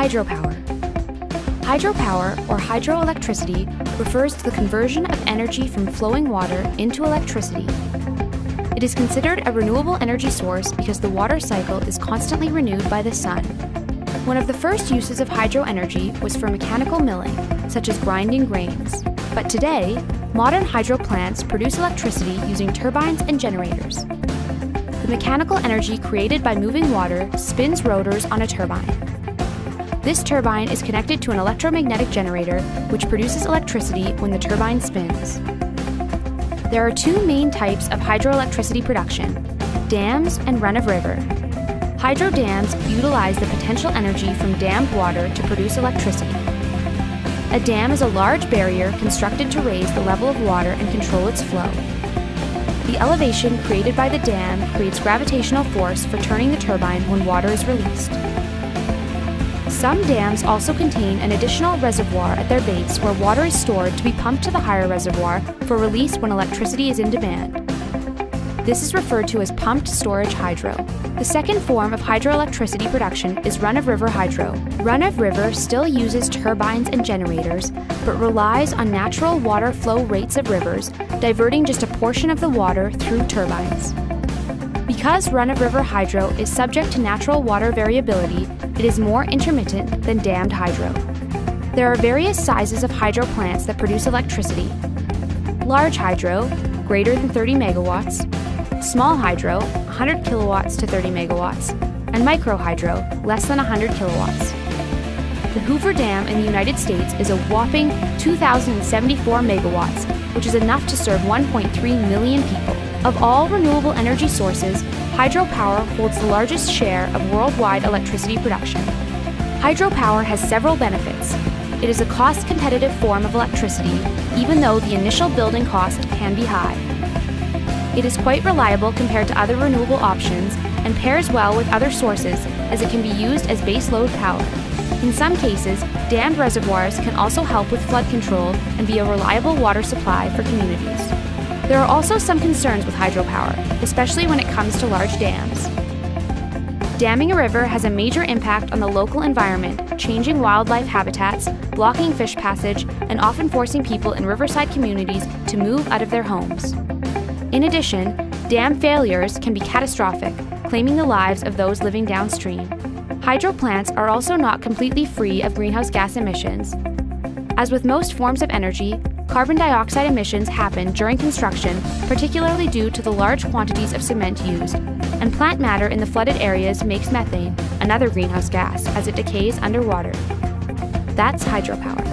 Hydropower. Hydropower, or hydroelectricity, refers to the conversion of energy from flowing water into electricity. It is considered a renewable energy source because the water cycle is constantly renewed by the sun. One of the first uses of hydroenergy was for mechanical milling, such as grinding grains. But today, modern hydro plants produce electricity using turbines and generators. The mechanical energy created by moving water spins rotors on a turbine. This turbine is connected to an electromagnetic generator, which produces electricity when the turbine spins. There are two main types of hydroelectricity production: dams and run-of-river. Hydro dams utilize the potential energy from dammed water to produce electricity. A dam is a large barrier constructed to raise the level of water and control its flow. The elevation created by the dam creates gravitational force for turning the turbine when water is released. Some dams also contain an additional reservoir at their base where water is stored to be pumped to the higher reservoir for release when electricity is in demand. This is referred to as pumped storage hydro. The second form of hydroelectricity production is run-of-river hydro. Run-of-river still uses turbines and generators, but relies on natural water flow rates of rivers, diverting just a portion of the water through turbines. Because run-of-river hydro is subject to natural water variability, it is more intermittent than dammed hydro. There are various sizes of hydro plants that produce electricity: large hydro, greater than 30 megawatts, small hydro, 100 kilowatts to 30 megawatts, and micro hydro, less than 100 kilowatts. The Hoover Dam in the United States is a whopping 2,074 megawatts, which is enough to serve 1.3 million people. Of all renewable energy sources, hydropower holds the largest share of worldwide electricity production. Hydropower has several benefits. It is a cost-competitive form of electricity, even though the initial building cost can be high. It is quite reliable compared to other renewable options and pairs well with other sources as it can be used as baseload power. In some cases, dammed reservoirs can also help with flood control and be a reliable water supply for communities. There are also some concerns with hydropower, especially when it comes to large dams. Damming a river has a major impact on the local environment, changing wildlife habitats, blocking fish passage, and often forcing people in riverside communities to move out of their homes. In addition, dam failures can be catastrophic, claiming the lives of those living downstream. Hydro plants are also not completely free of greenhouse gas emissions. As with most forms of energy, carbon dioxide emissions happen during construction, particularly due to the large quantities of cement used, and plant matter in the flooded areas makes methane, another greenhouse gas, as it decays underwater. That's hydropower.